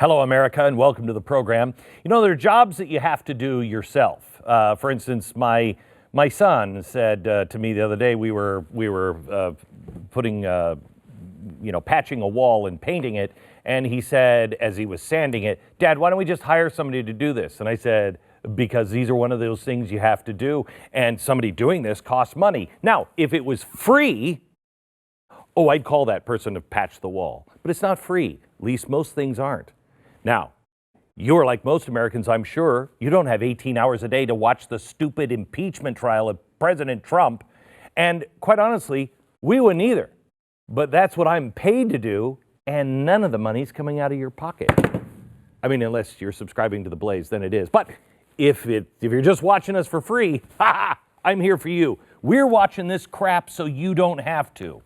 Hello, America, and welcome to the program. You know, there are jobs that you have to do yourself. For instance, my son said to me the other day, we were putting, patching a wall and painting it, and he said, as he was sanding it, "Dad, why don't we just hire somebody to do this?" And I said, because these are one of those things you have to do, and somebody doing this costs money. Now, if it was free, I'd call that person to patch the wall. But it's not free. At least most things aren't. Now, you're like most Americans, I'm sure. You don't have 18 hours a day to watch the stupid impeachment trial of President Trump. And quite honestly, we wouldn't either. But that's what I'm paid to do, and none of the money's coming out of your pocket. I mean, unless you're subscribing to The Blaze, then it is. But if you're just watching us for free, I'm here for you. We're watching this crap so you don't have to.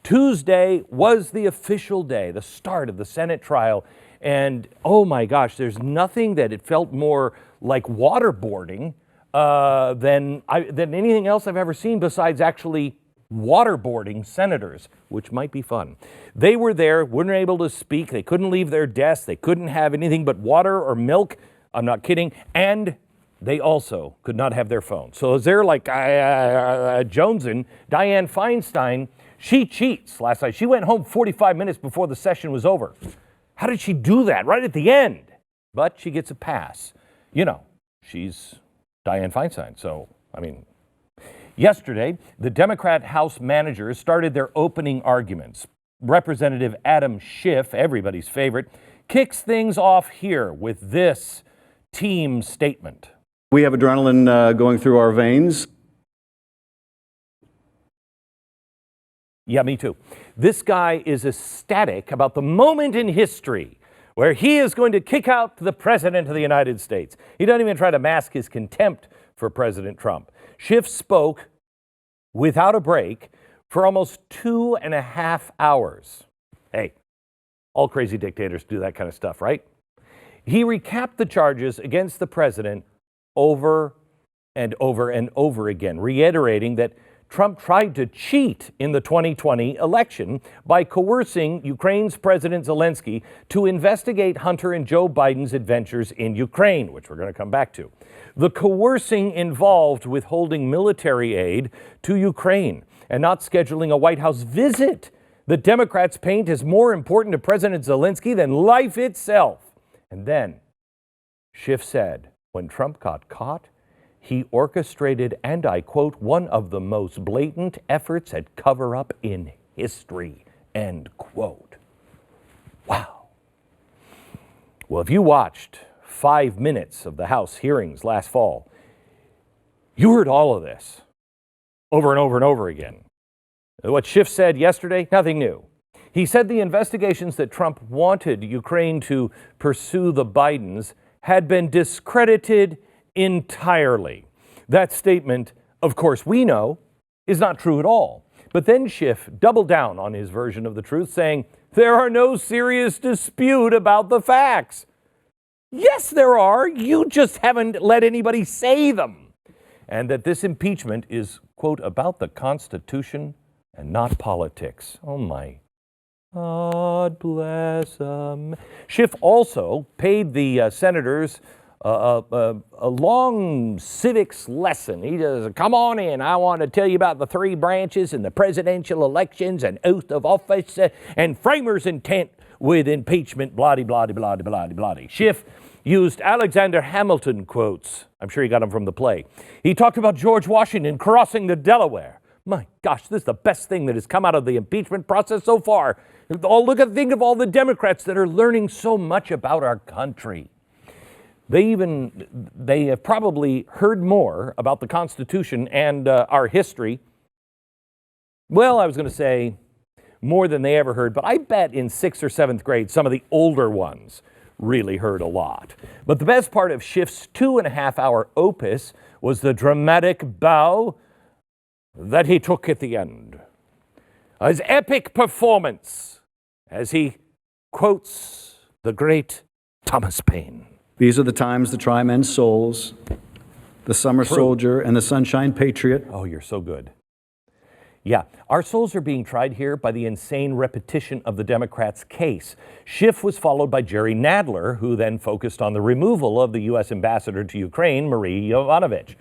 Tuesday was the official day, the start of the Senate trial. And oh my gosh, there's nothing that it felt more like waterboarding than anything else I've ever seen besides actually waterboarding senators, which might be fun. They were there, weren't able to speak. They couldn't leave their desks. They couldn't have anything but water or milk. I'm not kidding. And they also could not have their phone. So as they're like jonesing, Dianne Feinstein, she cheats last night. She went home 45 minutes before the session was over. How did she do that right at the end? But she gets a pass. You know, she's Dianne Feinstein. So, I mean, yesterday, the Democrat House managers started their opening arguments. Representative Adam Schiff, everybody's favorite, kicks things off here with this team statement. We have adrenaline going through our veins. Yeah, me too. This guy is ecstatic about the moment in history where he is going to kick out the President of the United States. He doesn't even try to mask his contempt for President Trump. Schiff spoke without a break for almost 2.5 hours. Hey, all crazy dictators do that kind of stuff, right? He recapped the charges against the president over and over and over again, reiterating that Trump tried to cheat in the 2020 election by coercing Ukraine's President Zelensky to investigate Hunter and Joe Biden's adventures in Ukraine, which we're going to come back to. The coercing involved withholding military aid to Ukraine and not scheduling a White House visit that Democrats paint as more important to President Zelensky than life itself. And then Schiff said, when Trump got caught, he orchestrated, and I quote, one of the most blatant efforts at cover-up in history, end quote. Wow. Well, if you watched 5 minutes of the House hearings last fall, you heard all of this over and over and over again. What Schiff said yesterday, nothing new. He said the investigations that Trump wanted Ukraine to pursue the Bidens had been discredited entirely. That statement, of course, we know, is not true at all. But then Schiff doubled down on his version of the truth, saying, there are no serious dispute about the facts. Yes, there are. You just haven't let anybody say them. And that this impeachment is, quote, about the Constitution and not politics. Oh, my. God bless them. Schiff also paid the senators a long civics lesson. He says, come on in. I want to tell you about the three branches and the presidential elections and oath of office and framers' intent with impeachment, blah-de-blah-de-blah-de-blah-de-blah. Schiff used Alexander Hamilton quotes. I'm sure he got them from the play. He talked about George Washington crossing the Delaware. My gosh, this is the best thing that has come out of the impeachment process so far. Think of all the Democrats that are learning so much about our country. They have probably heard more about the Constitution and our history. Well, I was going to say more than they ever heard, but I bet in 6th or 7th grade, some of the older ones really heard a lot. But the best part of Schiff's 2.5-hour opus was the dramatic bow that he took at the end. His epic performance as he quotes the great Thomas Paine. These are the times to try men's souls, the summer soldier and the sunshine patriot. Oh, you're so good. Yeah, our souls are being tried here by the insane repetition of the Democrats' case. Schiff was followed by Jerry Nadler, who then focused on the removal of the U.S. ambassador to Ukraine, Marie Yovanovitch.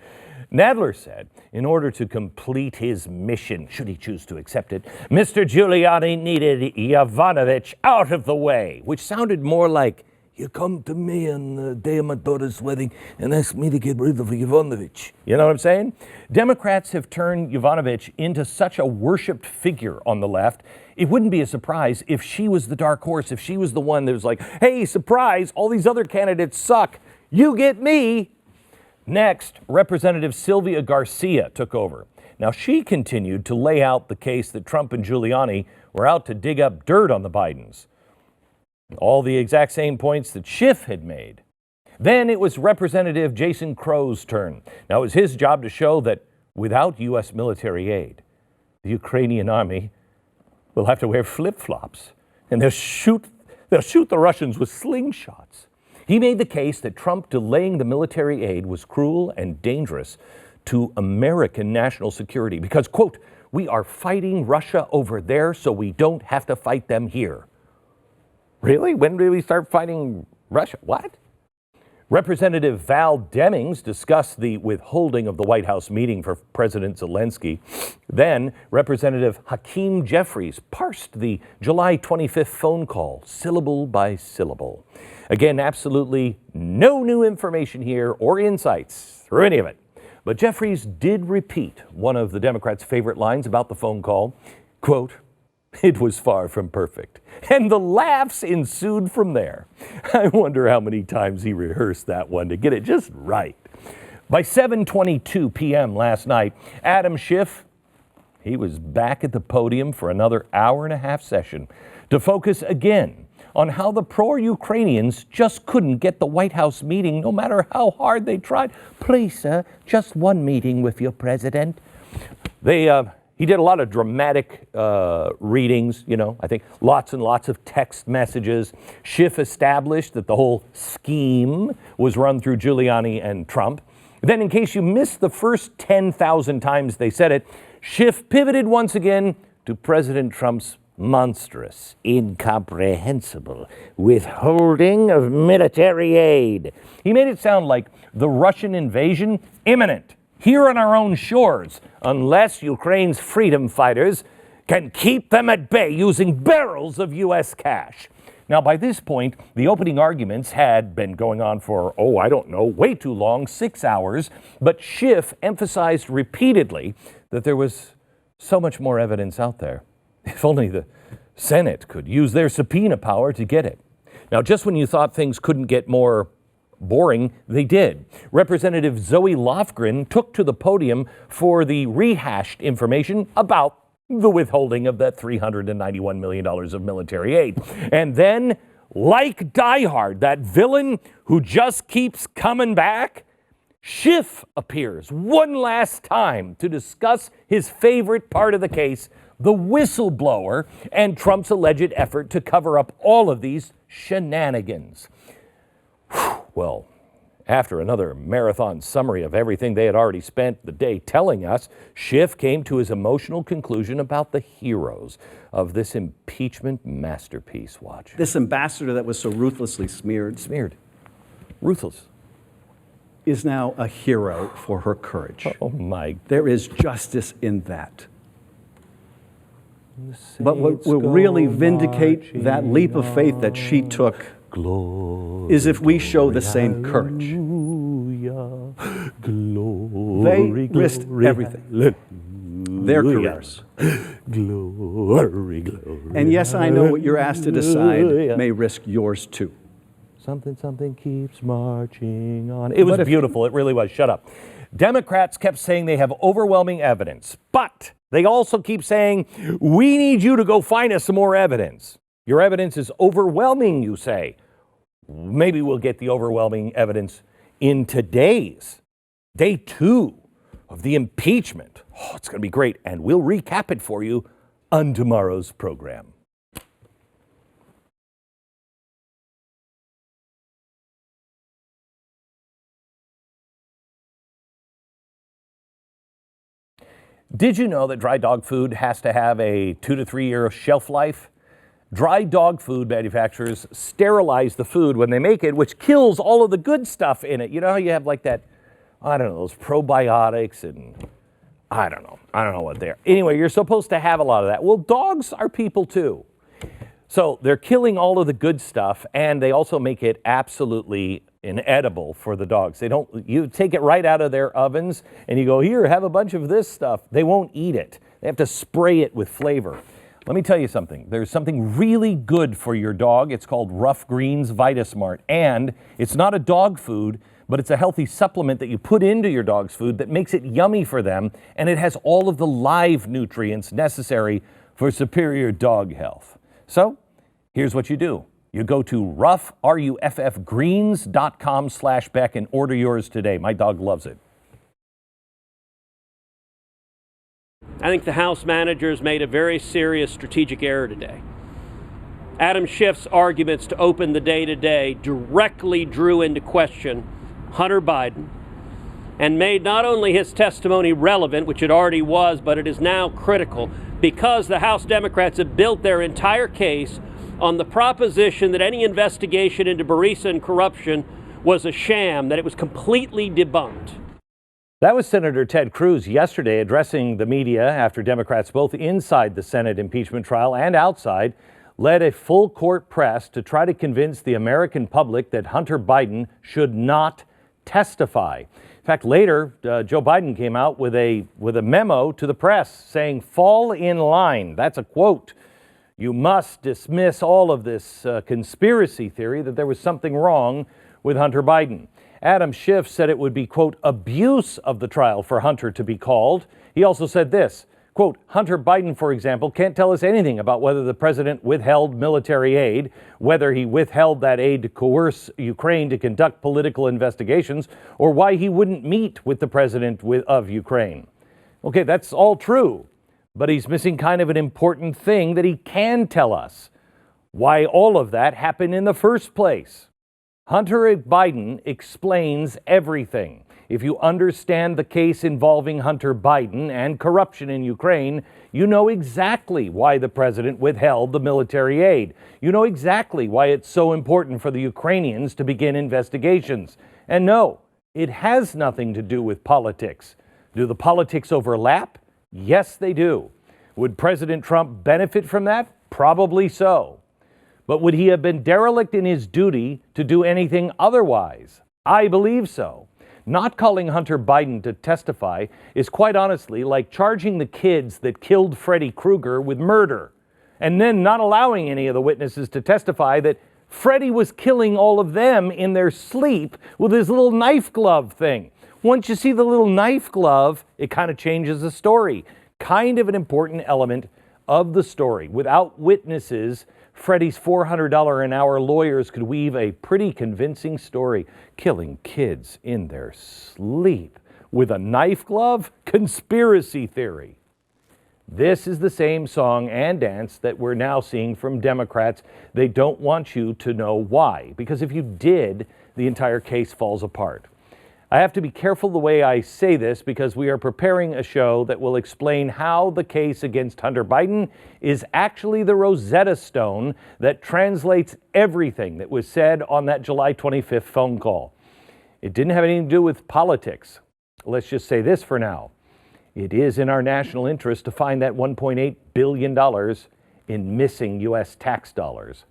Nadler said, in order to complete his mission, should he choose to accept it, Mr. Giuliani needed Yovanovitch out of the way, which sounded more like, you come to me on the day of my daughter's wedding and ask me to get rid of Yovanovitch. You know what I'm saying? Democrats have turned Yovanovitch into such a worshipped figure on the left, it wouldn't be a surprise if she was the dark horse, if she was the one that was like, hey, surprise, all these other candidates suck. You get me. Next, Representative Sylvia Garcia took over. Now, she continued to lay out the case that Trump and Giuliani were out to dig up dirt on the Bidens. All the exact same points that Schiff had made. Then it was Representative Jason Crow's turn. Now, it was his job to show that without U.S. military aid, the Ukrainian army will have to wear flip-flops, and they'll shoot the Russians with slingshots. He made the case that Trump delaying the military aid was cruel and dangerous to American national security because, quote, we are fighting Russia over there so we don't have to fight them here. Really? When did we start fighting Russia? What? Representative Val Demings discussed the withholding of the White House meeting for President Zelensky. Then Representative Hakeem Jeffries parsed the July 25th phone call, syllable by syllable. Again, absolutely no new information here or insights through any of it. But Jeffries did repeat one of the Democrats' favorite lines about the phone call, quote, it was far from perfect. And the laughs ensued from there. I wonder how many times he rehearsed that one to get it just right. By 7:22 p.m. last night, Adam Schiff, he was back at the podium for another hour-and-a-half session to focus again on how the pro-Ukrainians just couldn't get the White House meeting no matter how hard they tried. Please, sir, just one meeting with your president. He did a lot of dramatic readings, I think lots and lots of text messages. Schiff established that the whole scheme was run through Giuliani and Trump. Then, in case you missed the first 10,000 times they said it, Schiff pivoted once again to President Trump's monstrous, incomprehensible withholding of military aid. He made it sound like the Russian invasion imminent, here on our own shores, unless Ukraine's freedom fighters can keep them at bay using barrels of U.S. cash. Now, by this point, the opening arguments had been going on for, way too long, 6 hours, but Schiff emphasized repeatedly that there was so much more evidence out there. If only the Senate could use their subpoena power to get it. Now, just when you thought things couldn't get more boring, they did. Representative Zoe Lofgren took to the podium for the rehashed information about the withholding of that $391 million of military aid. And then, like Die Hard, that villain who just keeps coming back, Schiff appears one last time to discuss his favorite part of the case, the whistleblower and Trump's alleged effort to cover up all of these shenanigans. Well, after another marathon summary of everything they had already spent the day telling us, Schiff came to his emotional conclusion about the heroes of this impeachment masterpiece. Watch. This ambassador that was so ruthlessly smeared Ruthless. is now a hero for her courage. Oh, my. There is justice in that. But what will really vindicate that leap of faith that she took is if we show the same courage. They risked everything. Their careers. Glory. And yes, I know what you're asked to decide may risk yours too. Something keeps marching on. It was beautiful. It really was. Shut up. Democrats kept saying they have overwhelming evidence, but they also keep saying, we need you to go find us some more evidence. Your evidence is overwhelming, you say. Maybe we'll get the overwhelming evidence in today's day 2 of the impeachment. Oh, it's going to be great, and we'll recap it for you on tomorrow's program. Did you know that dry dog food has to have a 2 to 3 year shelf life? Dry dog food manufacturers sterilize the food when they make it, which kills all of the good stuff in it. You know how you have like that, I don't know, those probiotics and I don't know what they are. Anyway, you're supposed to have a lot of that. Well, dogs are people too. So they're killing all of the good stuff, and they also make it absolutely inedible for the dogs. You take it right out of their ovens and you go, here, have a bunch of this stuff. They won't eat it. They have to spray it with flavor. Let me tell you something. There's something really good for your dog. It's called Rough Greens VitaSmart, and it's not a dog food, but it's a healthy supplement that you put into your dog's food that makes it yummy for them, and it has all of the live nutrients necessary for superior dog health. So here's what you do. You go to ruffgreens.com/Beck and order yours today. My dog loves it. I think the House managers made a very serious strategic error today. Adam Schiff's arguments to open the day today directly drew into question Hunter Biden and made not only his testimony relevant, which it already was, but it is now critical because the House Democrats have built their entire case on the proposition that any investigation into Burisma and corruption was a sham, that it was completely debunked. That was Senator Ted Cruz yesterday addressing the media after Democrats both inside the Senate impeachment trial and outside led a full court press to try to convince the American public that Hunter Biden should not testify. In fact, later, Joe Biden came out with a memo to the press saying, fall in line. That's a quote. You must dismiss all of this conspiracy theory that there was something wrong with Hunter Biden. Adam Schiff said it would be, quote, abuse of the trial for Hunter to be called. He also said this, quote, Hunter Biden, for example, can't tell us anything about whether the president withheld military aid, whether he withheld that aid to coerce Ukraine to conduct political investigations, or why he wouldn't meet with the president of Ukraine. Okay, that's all true, but he's missing kind of an important thing that he can tell us. Why all of that happened in the first place. Hunter Biden explains everything. If you understand the case involving Hunter Biden and corruption in Ukraine, you know exactly why the president withheld the military aid. You know exactly why it's so important for the Ukrainians to begin investigations. And no, it has nothing to do with politics. Do the politics overlap? Yes, they do. Would President Trump benefit from that? Probably so. But would he have been derelict in his duty to do anything otherwise? I believe so. Not calling Hunter Biden to testify is quite honestly like charging the kids that killed Freddy Krueger with murder, and then not allowing any of the witnesses to testify that Freddy was killing all of them in their sleep with his little knife glove thing. Once you see the little knife glove, it kind of changes the story. Kind of an important element of the story. Without witnesses, Freddy's $400 an hour lawyers could weave a pretty convincing story. Killing kids in their sleep with a knife glove? Conspiracy theory. This is the same song and dance that we're now seeing from Democrats. They don't want you to know why, because if you did, the entire case falls apart. I have to be careful the way I say this because we are preparing a show that will explain how the case against Hunter Biden is actually the Rosetta Stone that translates everything that was said on that July 25th phone call. It didn't have anything to do with politics. Let's just say this for now. It is in our national interest to find that $1.8 billion in missing U.S. tax dollars.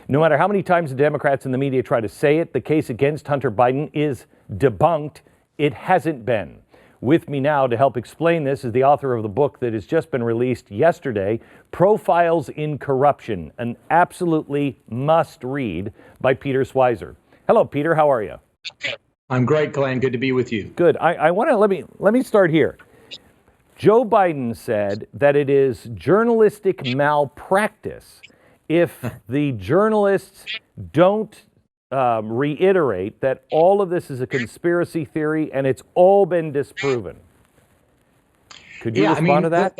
No matter how many times the Democrats and the media try to say it, the case against Hunter Biden is debunked. It hasn't been. With me now to help explain this is the author of the book that has just been released yesterday, Profiles in Corruption, an absolutely must read by Peter Schweizer. Hello, Peter. How are you? I'm great, Glenn. Good to be with you. Good. I want to let me start here. Joe Biden said that it is journalistic malpractice if the journalists don't reiterate that all of this is a conspiracy theory and it's all been disproven. Could you respond to that?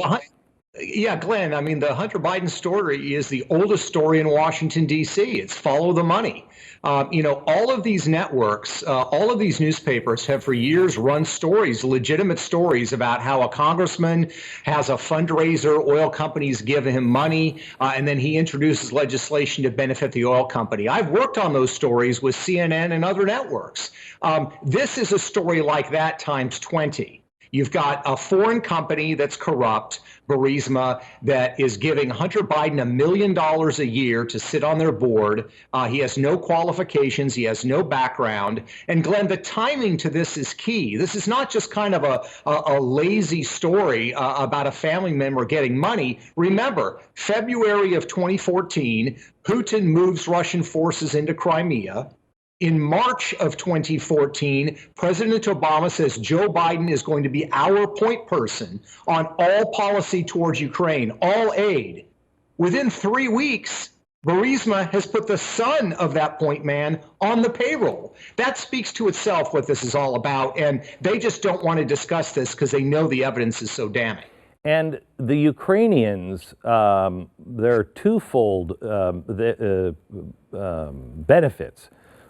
Yeah, Glenn, I mean, the Hunter Biden story is the oldest story in Washington, D.C. It's follow the money. All of these networks, all of these newspapers have for years run stories, legitimate stories about how a congressman has a fundraiser, oil companies give him money, and then he introduces legislation to benefit the oil company. I've worked on those stories with CNN and other networks. This is a story like that times 20. You've got a foreign company that's corrupt, Burisma, that is giving Hunter Biden $1 million a year to sit on their board. He has no qualifications. He has no background. And Glenn, the timing to this is key. This is not just kind of a lazy story about a family member getting money. Remember, February of 2014, Putin moves Russian forces into Crimea. In March of 2014, President Obama says Joe Biden is going to be our point person on all policy towards Ukraine, all aid. Within 3 weeks, Burisma has put the son of that point man on the payroll. That speaks to itself what this is all about, and they just don't want to discuss this because they know the evidence is so damning. And the Ukrainians, there are twofold benefits.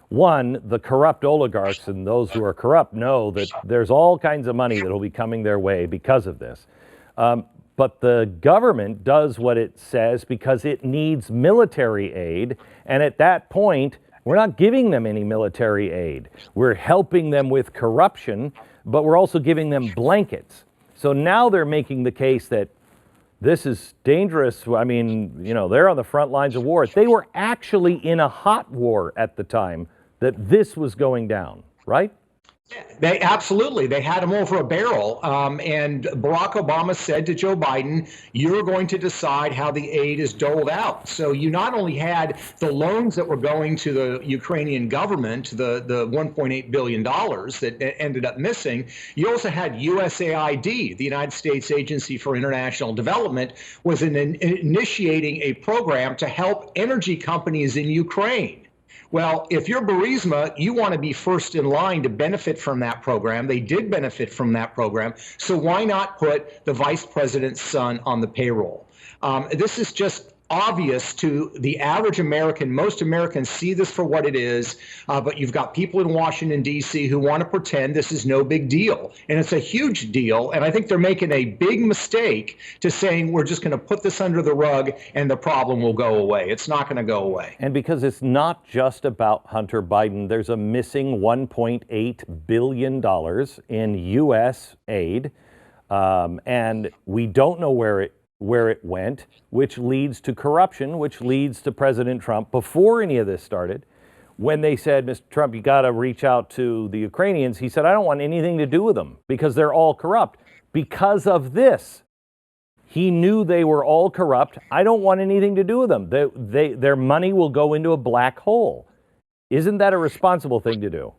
One, the corrupt oligarchs and those who are corrupt know that there's all kinds of money that will be coming their way because of this. But the government does what it says because it needs military aid. And at that point, we're not giving them any military aid. We're helping them with corruption, but we're also giving them blankets. So now they're making the case that this is dangerous. I mean, they're on the front lines of war. They were actually in a hot war at the time that this was going down, right? They had him over a barrel. And Barack Obama said to Joe Biden, you're going to decide how the aid is doled out. So you not only had the loans that were going to the Ukrainian government, the $1.8 billion that ended up missing, you also had USAID, the United States Agency for International Development, was initiating a program to help energy companies in Ukraine. Well, if you're Burisma, you want to be first in line to benefit from that program. They did benefit from that program. So why not put the vice president's son on the payroll? This is just obvious to the average American. Most Americans see this for what it is, but you've got people in Washington, D.C. who want to pretend this is no big deal. And it's a huge deal. And I think they're making a big mistake to saying we're just going to put this under the rug and the problem will go away. It's not going to go away. And because it's not just about Hunter Biden, there's a missing $1.8 billion in U.S. aid. And we don't know where it went, which leads to corruption, which leads to President Trump. Before any of this started, when they said, Mr. Trump, you got to reach out to the Ukrainians, he said, I don't want anything to do with them because they're all corrupt. Because of this, he knew they were all corrupt. I don't want anything to do with them. Their money will go into a black hole. Isn't that a responsible thing to do?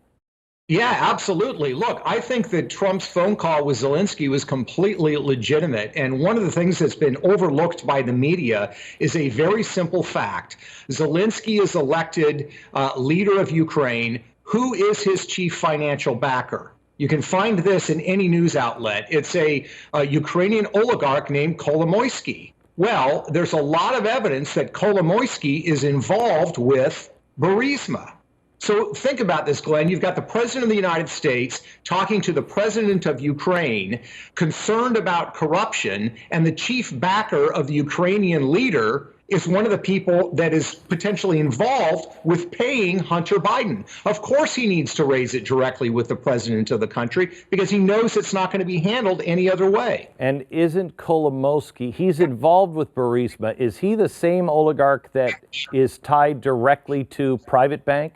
Yeah, absolutely. Look, I think that Trump's phone call with Zelensky was completely legitimate. And one of the things that's been overlooked by the media is a very simple fact. Zelensky is elected leader of Ukraine. Who is his chief financial backer? You can find this in any news outlet. It's a Ukrainian oligarch named Kolomoisky. Well, there's a lot of evidence that Kolomoisky is involved with Burisma. So think about this, Glenn. You've got the president of the United States talking to the president of Ukraine, concerned about corruption, and the chief backer of the Ukrainian leader is one of the people that is potentially involved with paying Hunter Biden. Of course, he needs to raise it directly with the president of the country because he knows it's not going to be handled any other way. And isn't Kolomoisky, he's involved with Burisma, is he the same oligarch that is tied directly to Private Bank?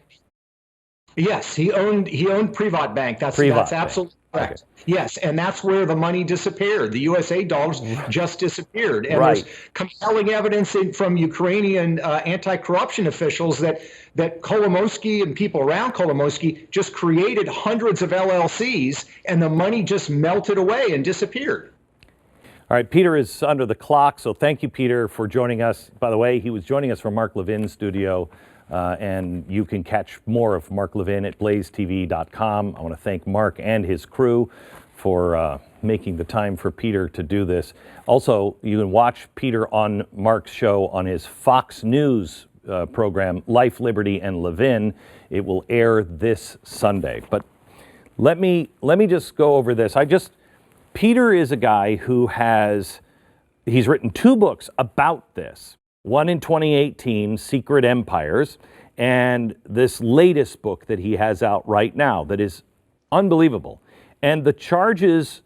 Yes, he owned Privat Bank. That's absolutely correct. Okay. Yes, and that's where the money disappeared. The USA dollars just disappeared. And there's compelling evidence from Ukrainian anti-corruption officials that Kolomoisky and people around Kolomoisky just created hundreds of LLCs, and the money just melted away and disappeared. All right, Peter is under the clock, so thank you, Peter, for joining us. By the way, he was joining us from Mark Levin's studio. And you can catch more of Mark Levin at blazetv.com. I want to thank Mark and his crew for making the time for Peter to do this. Also, you can watch Peter on Mark's show on his Fox News program, Life, Liberty, and Levin. It will air this Sunday. But let me just go over this. Peter is a guy who he's written 2 books about this. One in 2018, Secret Empires, and this latest book that he has out right now that is unbelievable. And the charges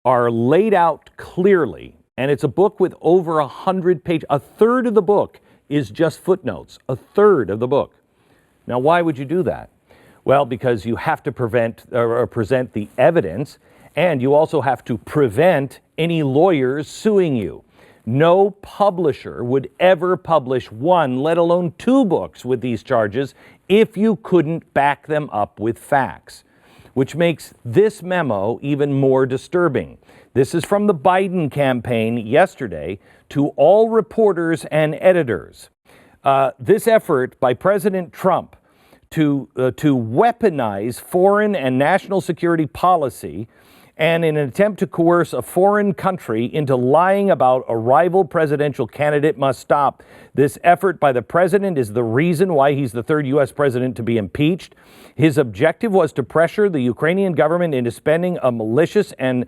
are laid out clearly, and it's a book with over 100 pages. A third of the book is just footnotes, a third of the book. Now, why would you do that? Well, because you have to present the evidence, and you also have to prevent any lawyers suing you. No publisher would ever publish 1, let alone 2 books with these charges if you couldn't back them up with facts, which makes this memo even more disturbing. This is from the Biden campaign yesterday to all reporters and editors. This effort by President Trump to weaponize foreign and national security policy and in an attempt to coerce a foreign country into lying about a rival presidential candidate must stop. This effort by the president is the reason why he's the 3rd U.S. president to be impeached. His objective was to pressure the Ukrainian government into spreading a malicious and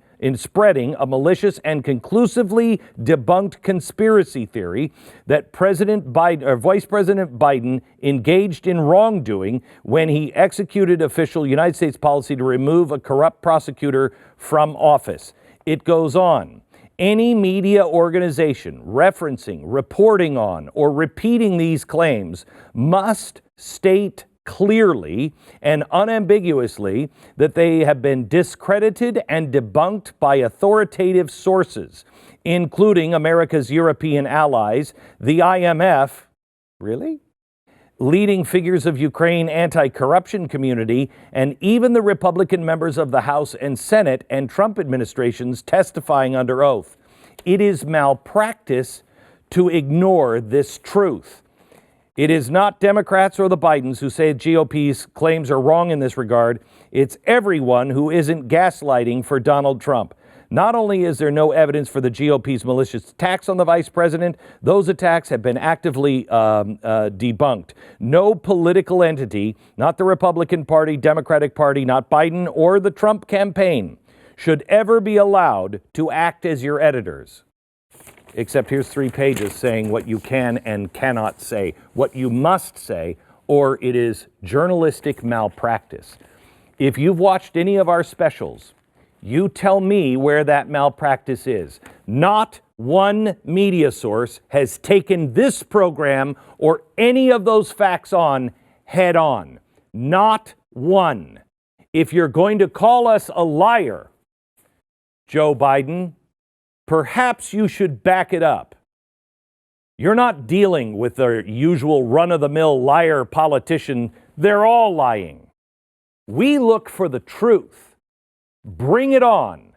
conclusively debunked conspiracy theory that President Biden or Vice President Biden engaged in wrongdoing when he executed official United States policy to remove a corrupt prosecutor from office. It goes on. Any media organization referencing, reporting on, or repeating these claims must state clearly and unambiguously that they have been discredited and debunked by authoritative sources, including America's European allies, the IMF, really? Leading figures of Ukraine anti-corruption community, and even the Republican members of the House and Senate and Trump administrations testifying under oath. It is malpractice to ignore this truth. It is not Democrats or the Bidens who say GOP's claims are wrong in this regard. It's everyone who isn't gaslighting for Donald Trump. Not only is there no evidence for the GOP's malicious attacks on the vice president, those attacks have been actively debunked. No political entity, not the Republican Party, Democratic Party, not Biden or the Trump campaign, should ever be allowed to act as your editors. Except here's 3 pages saying what you can and cannot say, what you must say, or it is journalistic malpractice. If you've watched any of our specials, you tell me where that malpractice is. Not one media source has taken this program or any of those facts on head on. Not one. If you're going to call us a liar, Joe Biden, perhaps you should back it up. You're not dealing with the usual run-of-the-mill liar politician. They're all lying. We look for the truth. Bring it on.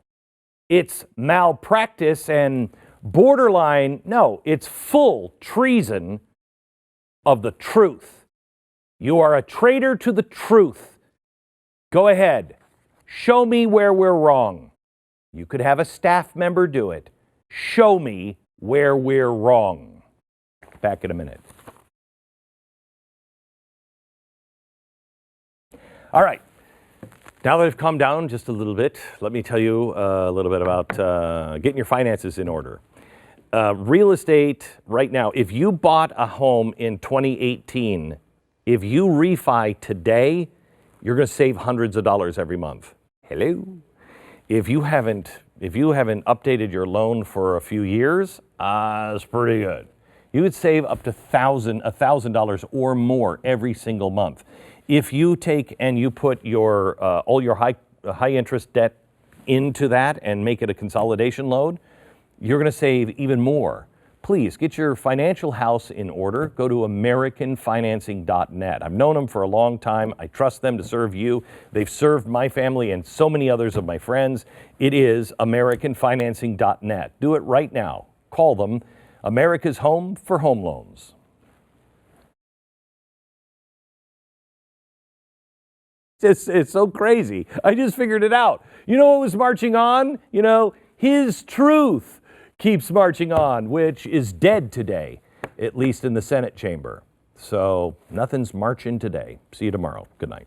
It's malpractice and borderline, no, it's full treason of the truth. You are a traitor to the truth. Go ahead. Show me where we're wrong. You could have a staff member do it. Show me where we're wrong. Back in a minute. All right. Now that I've calmed down just a little bit, let me tell you a little bit about getting your finances in order. Real estate right now, if you bought a home in 2018, if you refi today, you're going to save hundreds of dollars every month. Hello? If you haven't updated your loan for a few years, it's pretty good. You would save up to $1,000 or more every single month. If you take and you put your all your high interest debt into that and make it a consolidation loan, you're going to save even more. Please get your financial house in order. Go to AmericanFinancing.net. I've known them for a long time. I trust them to serve you. They've served my family and so many others of my friends. It is AmericanFinancing.net. Do it right now. Call them. America's home for home loans. it's so crazy. I just figured it out. You know what was marching on? You know, his truth keeps marching on, which is dead today, at least in the Senate chamber. So nothing's marching today. See you tomorrow. Good night.